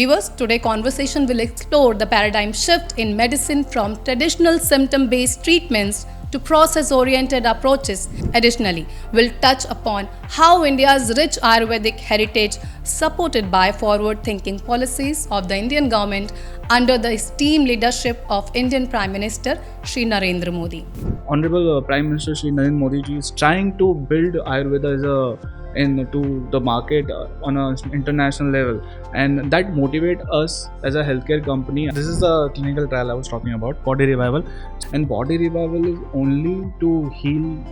Viewers, today conversation will explore the paradigm shift in medicine from traditional symptom-based treatments to process-oriented approaches. Additionally, we'll touch upon how India's rich Ayurvedic heritage, supported by forward-thinking policies of the Indian government under the esteemed leadership of Indian Prime Minister Shri Narendra Modi. Honorable Prime Minister Shri Narendra Modi ji is trying to build Ayurveda into the market on an international level, and that motivates us as a healthcare company. This is the clinical trial I was talking about, body revival, and body revival is only to heal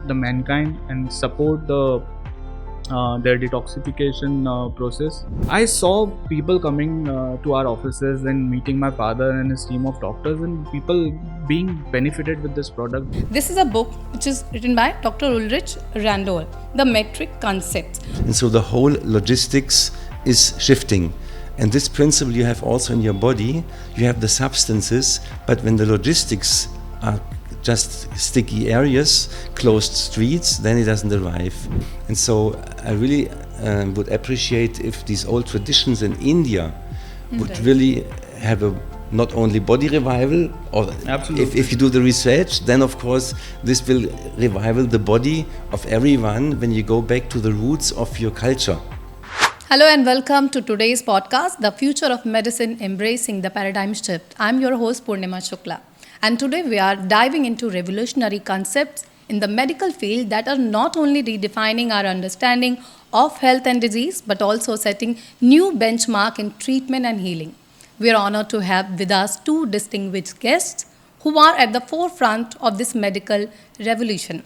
the mankind and support their detoxification process. I saw people coming to our offices and meeting my father and his team of doctors, and people being benefited with this product. This is a book which is written by Dr. Ulrich Randoll, The Matrix Concepts. And so the whole logistics is shifting. And this principle you have also in your body. You have the substances, but when the logistics are just sticky areas, closed streets, then it doesn't arrive. And so I really would appreciate if these old traditions in India would really have a not only body revival, or if you do the research, then of course this will revival the body of everyone when you go back to the roots of your culture. Hello and welcome to today's podcast, The Future of Medicine Embracing the Paradigm Shift. I'm your host Purnima Shukla. And today we are diving into revolutionary concepts in the medical field that are not only redefining our understanding of health and disease, but also setting new benchmark in treatment and healing. We are honored to have with us two distinguished guests who are at the forefront of this medical revolution.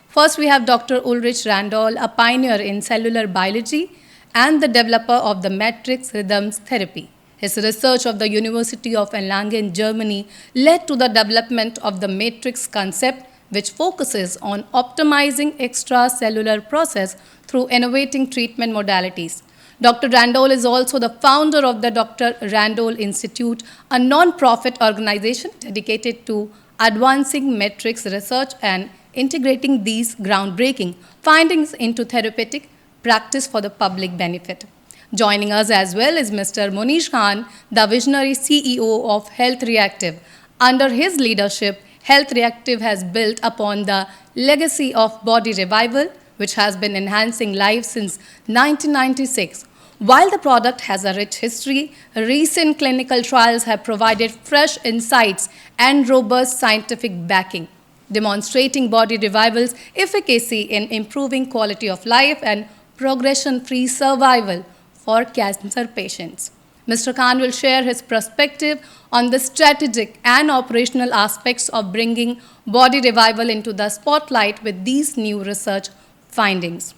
First, we have Dr. Ulrich Randoll, a pioneer in cellular biology and the developer of the Matrix-Rhythmus-Therapie. His research of the University of Erlangen, Germany, led to the development of the matrix concept, which focuses on optimizing extracellular process through innovating treatment modalities. Dr. Randoll is also the founder of the Dr. Randoll Institute, a non-profit organization dedicated to advancing matrix research and integrating these groundbreaking findings into therapeutic practice for the public benefit. Joining us as well is Mr. Munish Khan, the visionary CEO of Health Reactive. Under his leadership, Health Reactive has built upon the legacy of body revival, which has been enhancing lives since 1996. While the product has a rich history, recent clinical trials have provided fresh insights and robust scientific backing, demonstrating body revival's efficacy in improving quality of life and progression-free survival for cancer patients. Mr. Khan will share his perspective on the strategic and operational aspects of bringing body revival into the spotlight with these new research findings.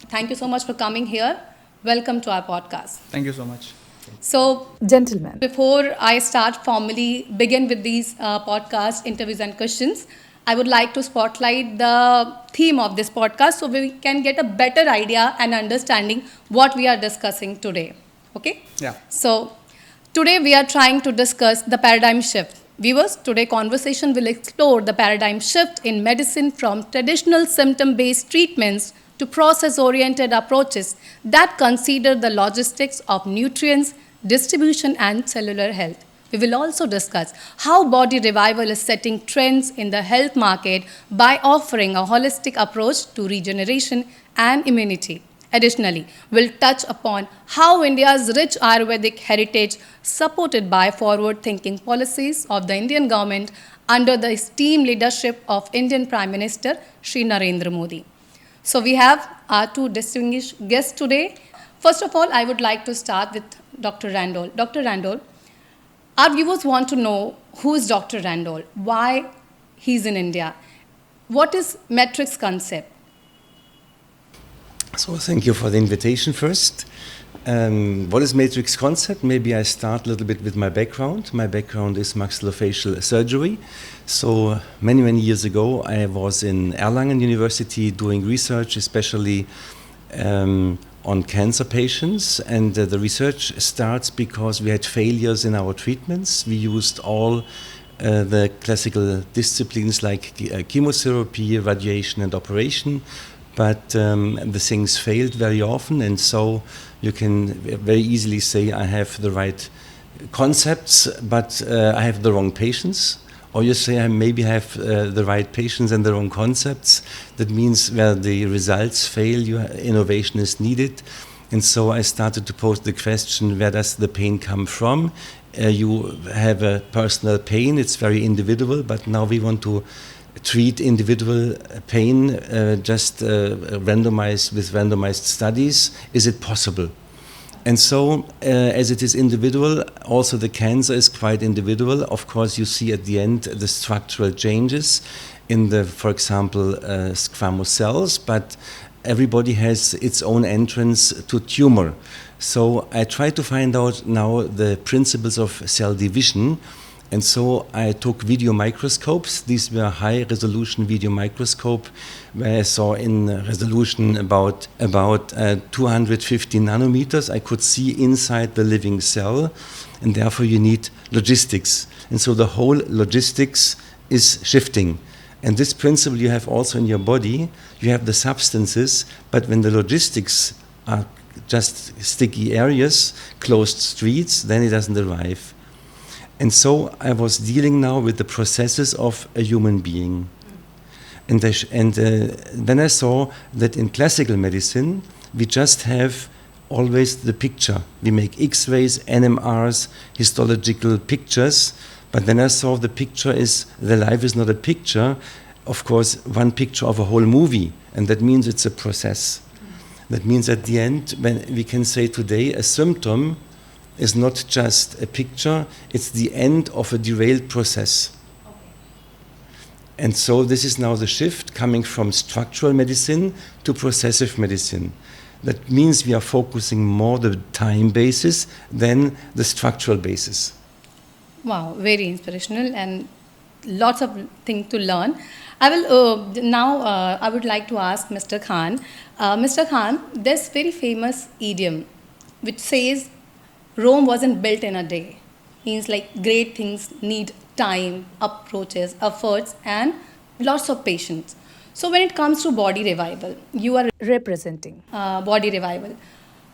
Thank you so much for coming here. Welcome to our podcast. Thank you so much. So, gentlemen, before I start formally begin with these podcast interviews and questions, I would like to spotlight the theme of this podcast so we can get a better idea and understanding what we are discussing today. Okay? Yeah. So, today we are trying to discuss the paradigm shift. Viewers, today conversation will explore the paradigm shift in medicine from traditional symptom-based treatments to process-oriented approaches that consider the logistics of nutrients, distribution, and cellular health. We will also discuss how body revival is setting trends in the health market by offering a holistic approach to regeneration and immunity. Additionally, we'll touch upon how India's rich Ayurvedic heritage, supported by forward-thinking policies of the Indian government under the esteemed leadership of Indian Prime Minister Shri Narendra Modi. So we have our two distinguished guests today. First of all, I would like to start with Dr. Randoll. Dr. Randoll, our viewers want to know who is Dr. Randoll, why he's in India. What is Matrix concept? So thank you for the invitation first. What is Matrix concept? Maybe I start a little bit with my background. My background is maxillofacial surgery. So many years ago, I was in Erlangen University doing research, especially on cancer patients, and the research starts because we had failures in our treatments. We used all the classical disciplines like chemotherapy, radiation, and operation, but the things failed very often, and so you can very easily say I have the right concepts, but I have the wrong patients. Or you say I maybe have the right patients and the wrong concepts. That means where the results fail, your innovation is needed. And so I started to pose the question, where does the pain come from? You have a personal pain, it's very individual, but now we want to treat individual pain randomized with randomized studies. Is it possible? And so, as it is individual, also the cancer is quite individual. Of course, you see at the end the structural changes in the, for example, squamous cells, but everybody has its own entrance to tumor. So I try to find out now the principles of cell division. And so I took video microscopes. These were high resolution video microscope where I saw in resolution about 250 nanometers. I could see inside the living cell, and therefore you need logistics. And so the whole logistics is shifting. And this principle you have also in your body. You have the substances, but when the logistics are just sticky areas, closed streets, then it doesn't arrive. And so I was dealing now with the processes of a human being. And then I saw that in classical medicine, we just have always the picture. We make X-rays, NMRs, histological pictures, but then I saw the picture is, the life is not a picture, of course, one picture of a whole movie, and that means it's a process. That means at the end, when we can say today, a symptom is not just a picture, it's the end of a derailed process. And so this is now the shift coming from structural medicine to processive medicine. That means we are focusing more the time basis than the structural basis. Wow, very inspirational and lots of things to learn. I will now. I would like to ask Mr. Khan. Mr. Khan, there's very famous idiom which says Rome wasn't built in a day. Means like great things need time, approaches, efforts, and lots of patience. So when it comes to body revival, you are representing body revival.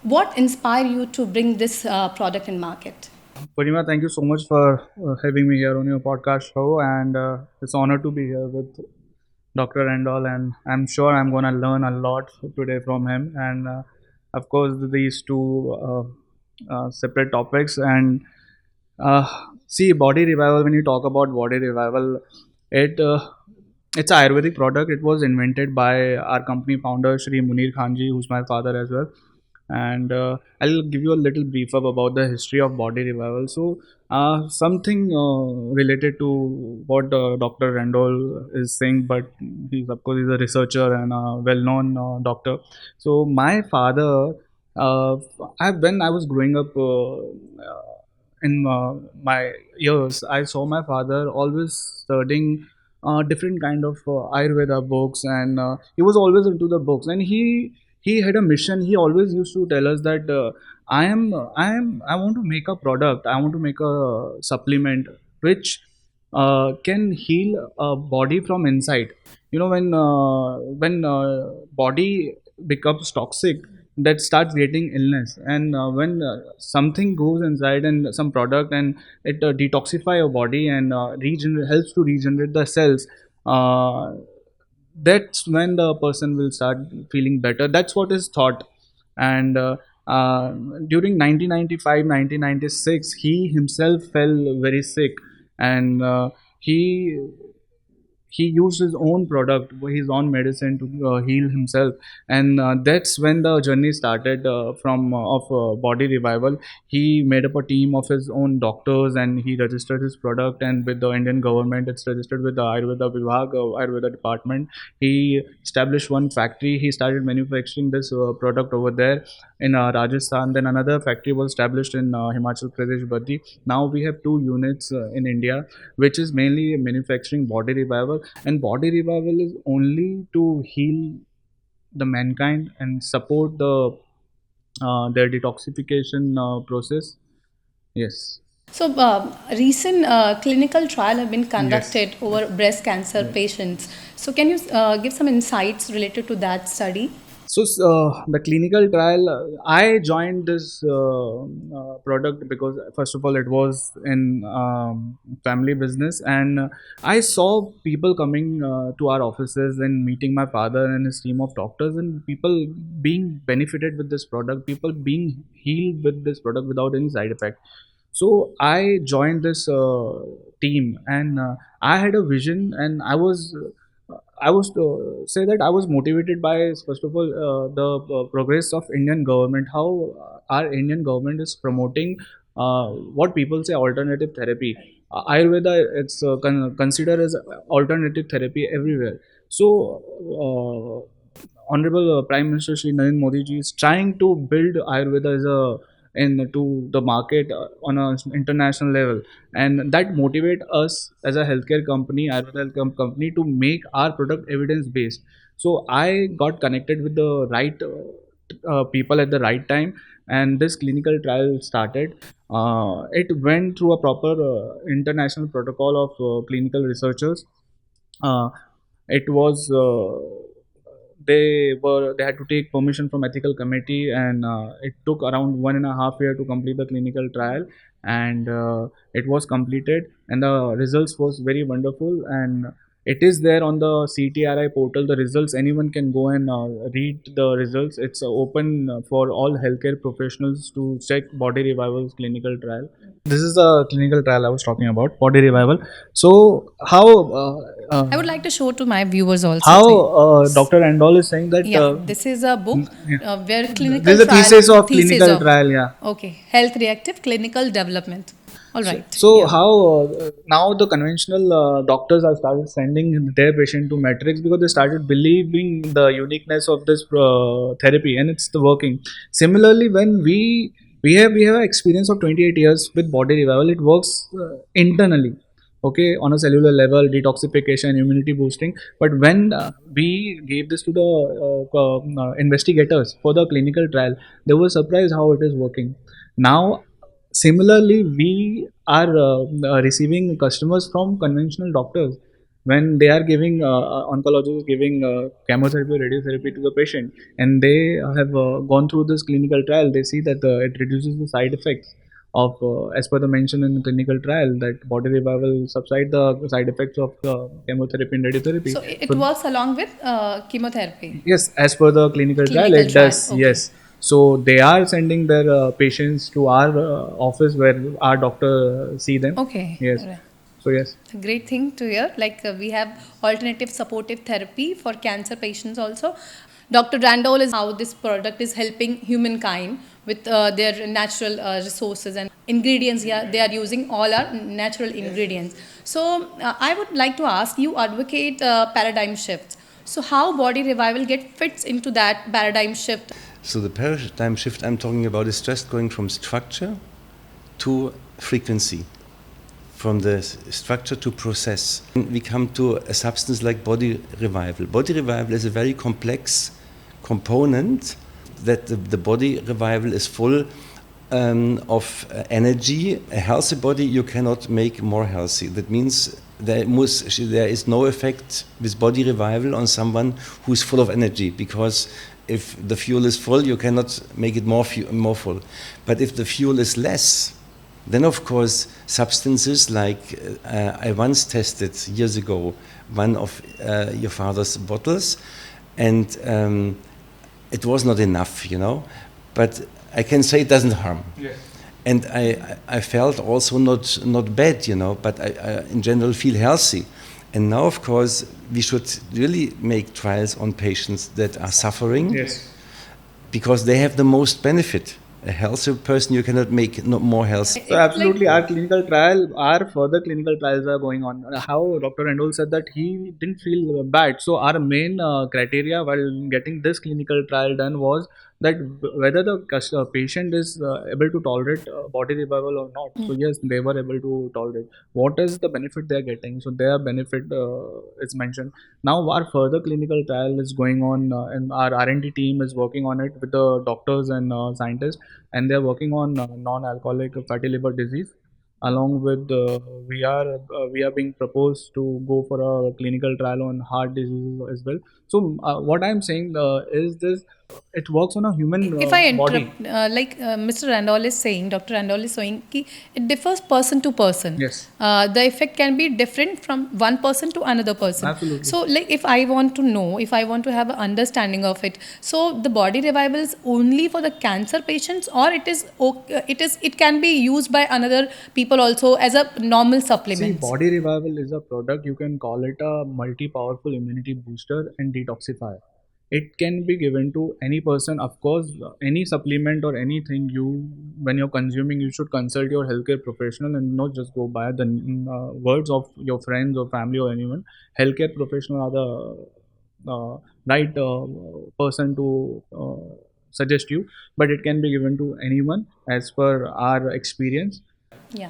What inspired you to bring this product in market? Purnima, thank you so much for having me here on your podcast show, and it's an honor to be here with Dr. Randoll, and I'm sure I'm gonna learn a lot today from him. And of course, these two separate topics. And see, body revival. When you talk about body revival, it's an Ayurvedic product. It was invented by our company founder Shri Munish Khan ji, who's my father as well. And I'll give you a little brief up about the history of body revival. So something related to what Dr. Randoll is saying, but he's of course he's a researcher and a well-known doctor. So my father, when I was growing up in my years, I saw my father always studying different kind of Ayurveda books, and he was always into the books, and he had a mission. He always used to tell us that I want to make a product. I want to make a supplement which can heal a body from inside. You know, when body becomes toxic, that starts getting illness, and when something goes inside and some product, and it detoxify your body and helps to regenerate the cells. That's when the person will start feeling better. That's what is thought. And during 1995 1996 he himself fell very sick, and he used his own product, his own medicine to heal himself. And that's when the journey started from of body revival. He made up a team of his own doctors, and he registered his product, and with the Indian government it's registered with the Ayurveda Vibhag, Ayurveda department. He established one factory. He started manufacturing this product over there in Rajasthan. Then another factory was established in Himachal Pradesh, Baddi. Now we have two units in India, which is mainly manufacturing body revival. And body revival is only to heal the mankind and support their detoxification process. Yes. So, recent clinical trial have been Yes. conducted over breast cancer patients. So, can you give some insights related to that study? So the clinical trial, I joined this product because first of all it was in family business, and I saw people coming to our offices and meeting my father and his team of doctors, and people being benefited with this product, people being healed with this product without any side effect. So I joined this team, and I had a vision, and I was say that I was motivated by first of all the progress of Indian government, how our Indian government is promoting what people say alternative therapy. Ayurveda, it's considered as alternative therapy everywhere. So Honorable Prime Minister Shri Narendra Modi ji is trying to build Ayurveda as a into the market on an international level, and that motivate us as a healthcare company, Ayurveda company, to make our product evidence based. So I got connected with the right people at the right time, and this clinical trial started. It went through a proper international protocol of clinical researchers. uh, it was they had to take permission from ethical committee, and it took around 1.5 year to complete the clinical trial, and it was completed, and the results was very wonderful, and it is there on the CTRI portal. The results, anyone can go and read the results. It's open for all healthcare professionals to check body revival's clinical trial. This is the clinical trial I was talking about, body revival. So I would like to show to my viewers also. how So, Dr. Randoll is saying that yeah, this is a book yeah, where this clinical is a thesis trial of thesis clinical of trial. Yeah. okay, health reactive clinical development. All So, right, so yeah. how now the conventional doctors have started sending their patient to Matrix because they started believing the uniqueness of this therapy, and it's the working. Similarly, when we have an experience of 28 years with body revival, it works internally, okay, on a cellular level, detoxification, immunity boosting. But when we gave this to the investigators for the clinical trial, they were surprised how it is working. Now similarly, we are receiving customers from conventional doctors when they are giving oncologists giving chemotherapy or radiotherapy to the patient, and they have gone through this clinical trial. They see that it reduces the side effects of, as per the mention in the clinical trial, that body revival subside the side effects of chemotherapy and radiotherapy. So it So works along with chemotherapy. yes, as per the clinical trial, Clinical it trial. does. Okay. Yes. So they are sending their patients to our office where our doctor see them. Okay. Yes. All right. So yes. A great thing to hear. Like we have alternative supportive therapy for cancer patients also. Dr. Randall is how this product is helping humankind with their natural resources and ingredients. Yeah, they are using all our natural ingredients. So I would like to ask you advocate paradigm shifts. So how body revival get fits into that paradigm shift? So the paradigm shift I'm talking about is just going from structure to frequency, from the structure to process. We come to a substance like body revival. Body revival is a very complex component that the body revival is full of energy. A healthy body you cannot make more healthy. That means there is no effect with body revival on someone who is full of energy, because if the fuel is full, you cannot make it more full. But if the fuel is less, then of course substances like I once tested years ago one of your father's bottles, and it was not enough, but I can say it doesn't harm. Yes. And I felt also not bad, but I in general feel healthy. And now, of course, we should really make trials on patients that are suffering, Yes. because they have the most benefit. A healthy person you cannot make more healthy. So absolutely, our clinical trial, our further clinical trials are going on. How Dr. Randoll said that he didn't feel bad. So our main criteria while getting this clinical trial done was that whether the patient is able to tolerate body revival or not. So yes, they were able to tolerate. What is the benefit they are getting? So their benefit is mentioned. Now our further clinical trial is going on, and our R&D team is working on it with the doctors and scientists, and they're working on non-alcoholic fatty liver disease. along with we are being proposed to go for a clinical trial on heart diseases as well. So what I'm saying is this: it works on a human If I body. interrupt, Mr. Randall is saying, Dr. Randall is saying, कि it differs person to person. Yes, The effect can be different from one person to another person. absolutely. So, like, if I want to know, if I want to have an understanding of it, so the body revival is only for the cancer patients, or it can be used by another people also as a normal See, supplement. body revival is a product. You can call it a multi-powerful immunity booster and detoxifier. It can be given to any person. Of course, any supplement or anything when you're consuming, you should consult your healthcare professional and not just go by the words of your friends or family or anyone. Healthcare professional are the right person to suggest you, but it can be given to anyone as per our experience. Yeah.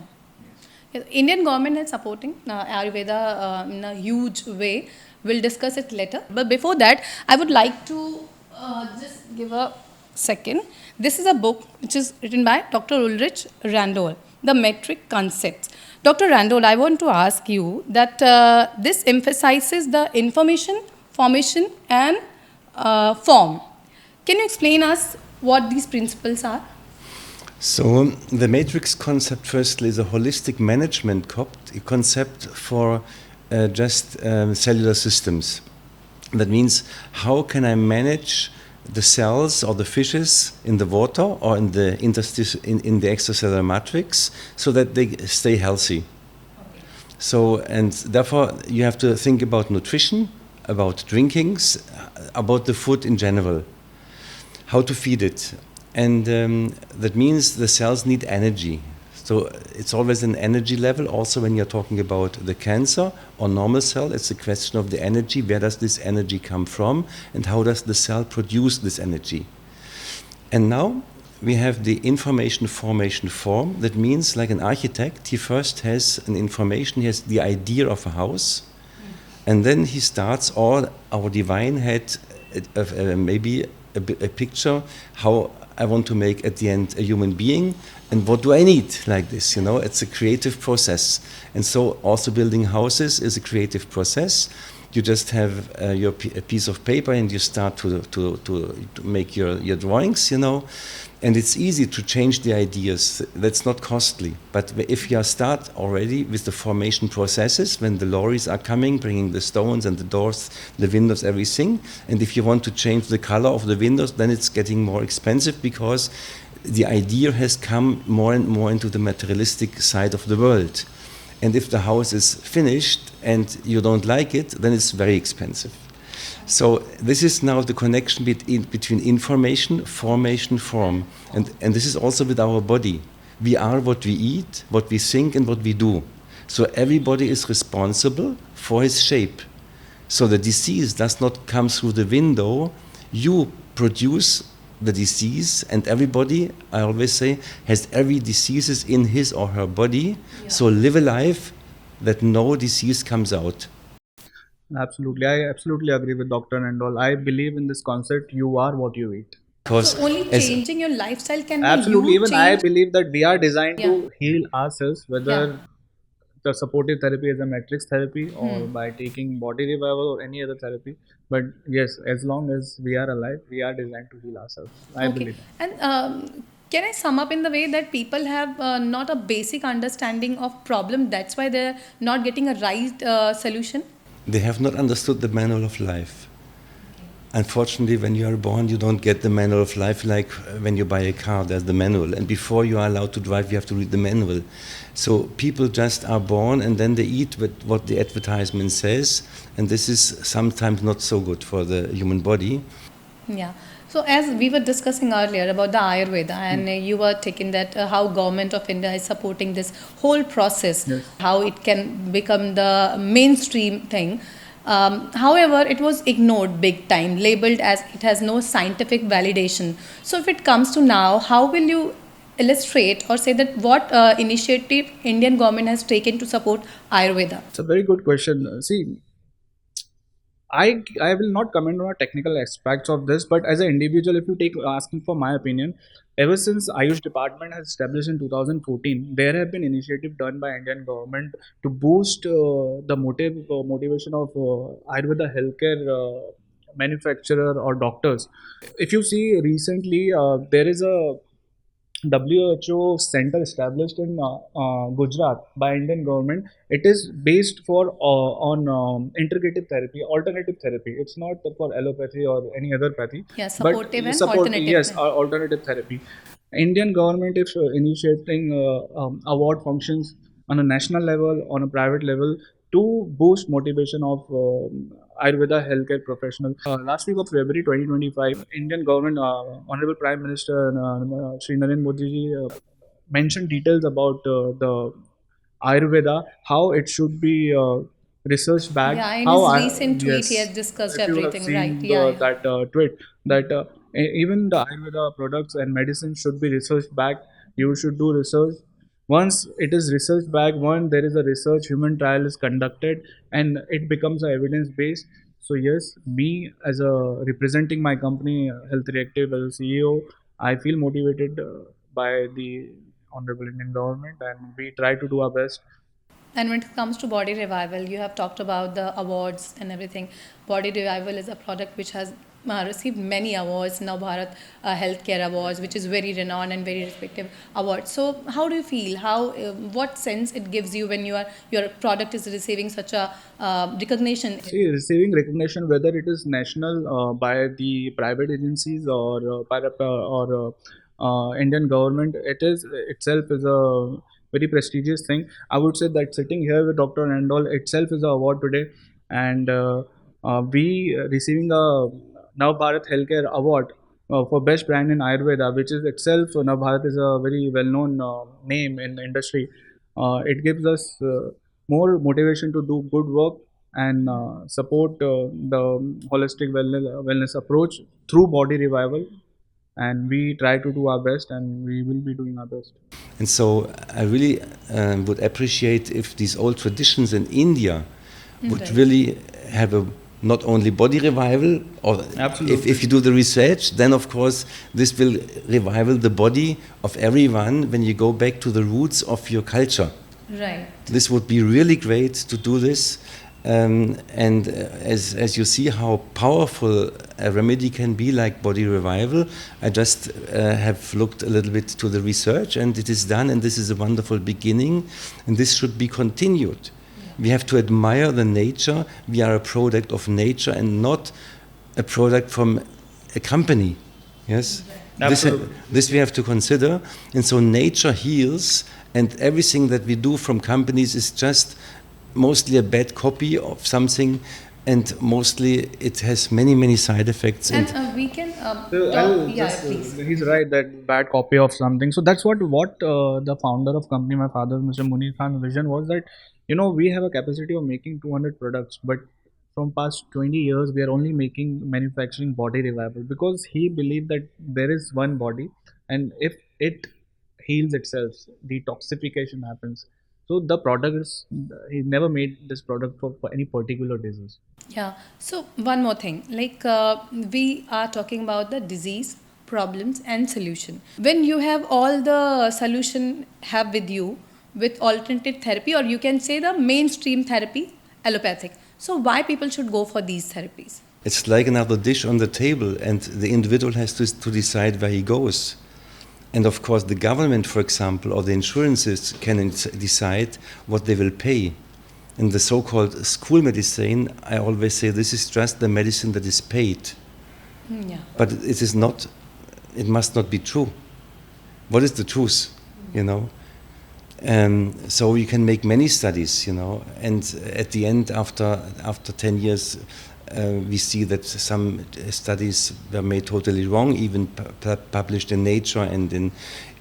Yes, Indian government is supporting Ayurveda in a huge way. We'll discuss it later. But before that, I would like to just give a second. This is a book which is written by Dr. Ulrich Randoll, The Matrix Concepts. Dr. Randoll, I want to ask you that this emphasizes the information, formation, and form. Can you explain us what these principles are? So the matrix concept, firstly, is a holistic management concept for just cellular systems. That means, how can I manage the cells or the fishes in the water or in the in the extracellular matrix so that they stay healthy? So, and therefore you have to think about nutrition, about drinkings, about the food in general, how to feed it. And that means the cells need energy. So it's always an energy level. Also, when you're talking about the cancer or normal cell, it's a question of the energy. Where does this energy come from? And how does the cell produce this energy? And now we have the information, formation, form. That means, like an architect, he first has an information, he has the idea of a house. And then he starts, or our divine had maybe a picture how I want to make at the end a human being, and what do I need like this, you know? It's a creative process. And so also building houses is a creative process. You just have a piece of paper and you start to make your drawings, you know? And it's easy to change the ideas. That's not costly. But if you start already with the formation processes, when the lorries are coming, bringing the stones and the doors, the windows, everything, and if you want to change the color of the windows, then it's getting more expensive because the idea has come more and more into the materialistic side of the world. And if the house is finished and you don't like it, then it's very expensive. So this is now the connection between information, formation, form. And this is also with our body. We are what we eat, what we think, and what we do. So everybody is responsible for his shape. So the disease does not come through the window. You produce the disease, and everybody, I always say, has every diseases in his or her body. Yeah. So live a life that no disease comes out. Absolutely, I absolutely agree with Dr. Randoll. I believe in this concept: you are what you eat. So only changing your lifestyle can be Absolutely, huge even I change. believe that we are designed Yeah. to heal ourselves, whether Yeah. the supportive therapy is a matrix therapy or by taking body revival or any other therapy. But yes, as long as we are alive, we are designed to heal ourselves. I Okay. believe. And can I sum up in the way that people have not a basic understanding of problem? That's why they're not getting a right solution. They have not understood the manual of life. Unfortunately, when you are born, you don't get the manual of life like when you buy a car, there's the manual. And before you are allowed to drive, you have to read the manual. So people just are born and then they eat with what the advertisement says. And this is sometimes not so good for the human body. Yeah. So as we were discussing earlier about the Ayurveda, and you were taking that how government of India is supporting this whole process, Yes. how it can become the mainstream thing. However, it was ignored big time, labeled as it has no scientific validation. So if it comes to now, how will you illustrate or say that what initiative Indian government has taken to support Ayurveda? It's a very good question. See, I will not comment on the technical aspects of this, but as an individual, if you take asking for my opinion, ever since Ayush department has established in 2014, there have been initiatives done by Indian government to boost the motivation of Ayurveda healthcare manufacturer or doctors. If you see recently, there is a WHO center established in Gujarat by Indian government. It is based for on integrative therapy, alternative therapy. It's not for allopathy or any other pathy, Yeah, but supportive and support. alternative. Yes, alternative therapy. Indian government is initiating award functions on a national level, on a private level to boost motivation of Ayurveda healthcare professional. Last week of February 2025, Indian government, Honorable Prime Minister Shri Narendra Modi ji mentioned details about the Ayurveda, how it should be research backed. Yeah, in How his I recent tweet, he has yes, discussed if you have everything, right? seen Yeah, yeah. that tweet that even the Ayurveda products and medicine should be research backed. You should do research. Once it is research backed, one there is a research human trial is conducted and it becomes a evidence based. So yes, me as a representing my company Health Reactive as a CEO, I feel motivated by the honorable Indian government, and we try to do our best. And when it comes to body revival, you have talked about the awards and everything. Body revival is a product which has received many awards. Now Bharat Healthcare Awards, which is very renowned and very respected award. So how do you feel? How what sense it gives you when your product is receiving such a recognition? See, receiving recognition, whether it is national by the private agencies or Indian government, it is itself is a very prestigious thing. I would say that sitting here with Dr. Randoll itself is an award today, and we receiving a Nav Bharat Healthcare Award for best brand in Ayurveda, which is itself Nav Bharat is a very well-known name in the industry. It gives us more motivation to do good work and support the holistic wellness approach through body revival, and we try to do our best and we will be doing our best. And so I really would appreciate if these old traditions in India would Right. really have a not only body revival, or Absolutely. if you do the research, then of course this will revival the body of everyone when you go back to the roots of your culture. Right. This would be really great to do this. And as you see how powerful a remedy can be, like body revival, I just have looked a little bit to the research, and it is done, and this is a wonderful beginning, and this should be continued. We have to admire the nature. We are a product of nature and not a product from a company. Yes? Absolutely. This we have to consider. And so nature heals, and everything that we do from companies is just mostly a bad copy of something, and mostly it has many, many side effects. And we can So I'll talk. Yeah, just, please. he's right that bad copy of something. So that's what the founder of company, my father, Mr. Munish Khan, vision was that we have a capacity of making 200 products, but from past 20 years we are only manufacturing body revival, because he believed that there is one body, and if it heals itself, detoxification happens. So the product is he never made this product for any particular disease. Yeah. So one more thing, like we are talking about the disease, problems, and solution. When you have all the solution have with you with alternative therapy, or you can say the mainstream therapy, allopathic. So why people should go for these therapies? It's like another dish on the table, and the individual has to decide where he goes. And of course, the government, for example, or the insurances can decide what they will pay. In the so-called school medicine, I always say this is just the medicine that is paid. Yeah. But it is not, it must not be true. What is the truth, you know? So you can make many studies, and at the end, after 10 years, we see that some studies were made totally wrong, even published in Nature and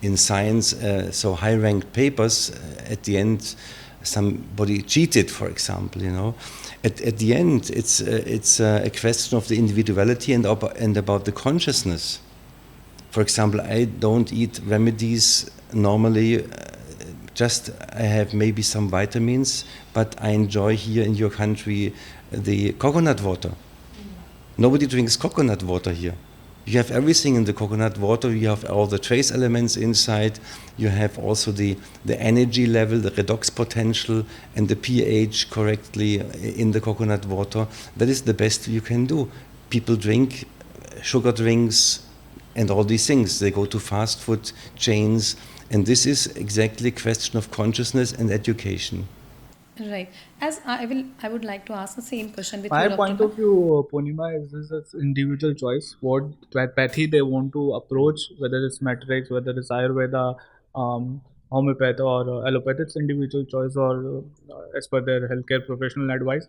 in Science. So high-ranked papers, at the end, somebody cheated, for example. At the end, it's a question of the individuality and about the consciousness. For example, I don't eat remedies normally. Just I have maybe some vitamins, but I enjoy here in your country the coconut water. Nobody drinks coconut water here. You have everything in the coconut water. You have all the trace elements inside. You have also the energy level, the redox potential, and the pH correctly in the coconut water. That is the best you can do. People drink sugar drinks and all these things. They go to fast food chains, and this is exactly a question of consciousness and education. Right. As I would like to ask the same question with My you, Dr. point of view, Purnima, is this is individual choice. What pathy they want to approach, whether it's Matrix, whether it's Ayurveda, homeopathy or allopathy, it's individual choice or as per their healthcare professional advice.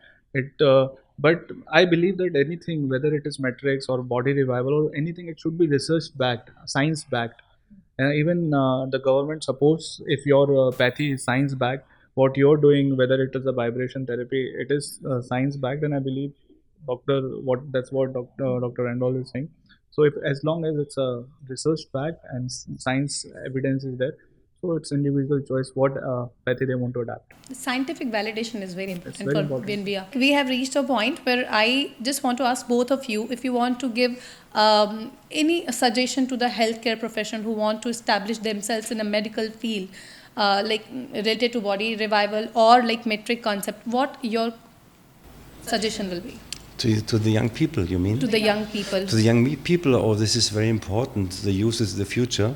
But I believe that anything, whether it is Matrix or body revival or anything, it should be research backed, science backed. Even the government supports if your pathy is science backed. What you're doing, whether it is a vibration therapy, it is science backed, and I believe that's what Dr. Randoll is saying. So if as long as it's a research fact and science evidence is there, so it's individual choice what pathy they want to adapt. Scientific validation is very It's important very for important. when we have reached a point where I just want to ask both of you if you want to give any suggestion to the healthcare profession who want to establish themselves in a medical field, like related to body revival or like metric concept, what your suggestion will be To the young people, you mean? to the young people? To the young people, oh, this is very important. The youth is the future,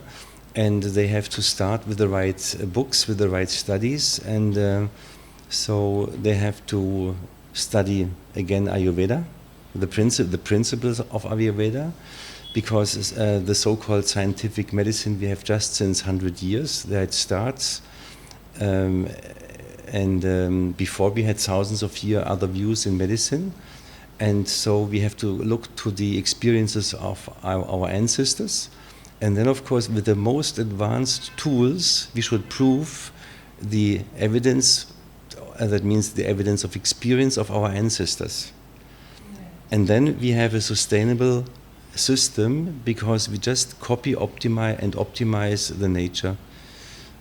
and they have to start with the right books, with the right studies, and so they have to study again Ayurveda, the principles of Ayurveda, because the so-called scientific medicine we have just since 100 years, there it starts. And before we had thousands of years other views in medicine. And so we have to look to the experiences of our ancestors. And then, of course, with the most advanced tools, we should prove the evidence, that means the evidence of experience of our ancestors. And then we have a sustainable system because we just copy, optimize the nature.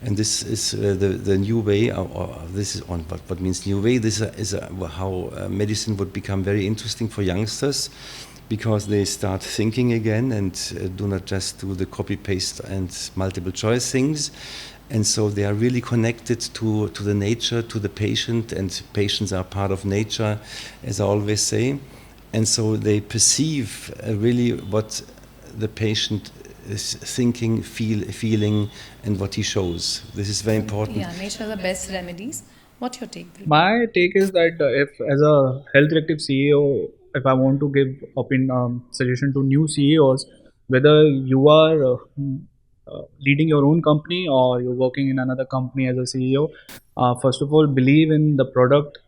And this is the new way, or this is on what means new way. This is how medicine would become very interesting for youngsters, because they start thinking again and do not just do the copy paste and multiple choice things. And so they are really connected to the nature, to the patient, and patients are part of nature, as I always say. And so they perceive really what the patient is thinking, feeling, and what he shows. This is very important. Yeah, nature are the best remedies. What's your take? My take is that if as a Health Reactive CEO, if I want to give suggestion to new CEOs, whether you are leading your own company or you're working in another company as a CEO, first of all, believe in the product.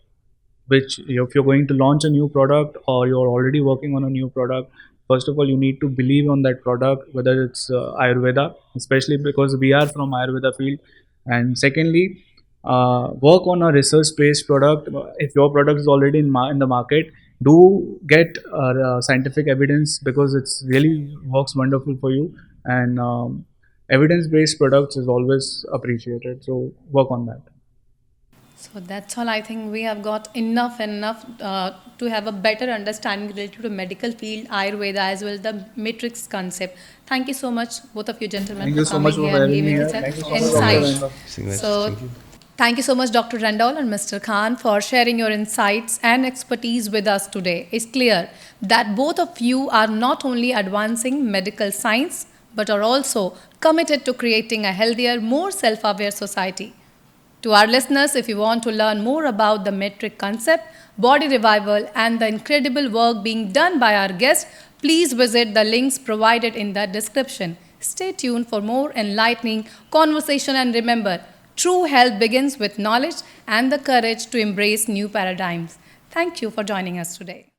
Which, if you're going to launch a new product or you're already working on a new product, first of all, you need to believe on that product, whether it's Ayurveda, especially because we are from Ayurveda field. And secondly, work on a research-based product. If your product is already in the market, do get scientific evidence, because it's really works wonderful for you. And evidence-based products is always appreciated. So work on that. So that's all. I think we have got enough to have a better understanding related to medical field, Ayurveda, as well as the matrix concept. Thank you so much, both of you gentlemen, Thank you for so much coming for here and having me giving here. us Thank you so much, insight. Dr. Randoll. So Thank you. thank you so much, Dr. Randoll and Mr. Khan, for sharing your insights and expertise with us today. It's clear that both of you are not only advancing medical science, but are also committed to creating a healthier, more self-aware society. To our listeners, if you want to learn more about the metric concept, body revival, and the incredible work being done by our guests, please visit the links provided in the description. Stay tuned for more enlightening conversation, and remember, true health begins with knowledge and the courage to embrace new paradigms. Thank you for joining us today.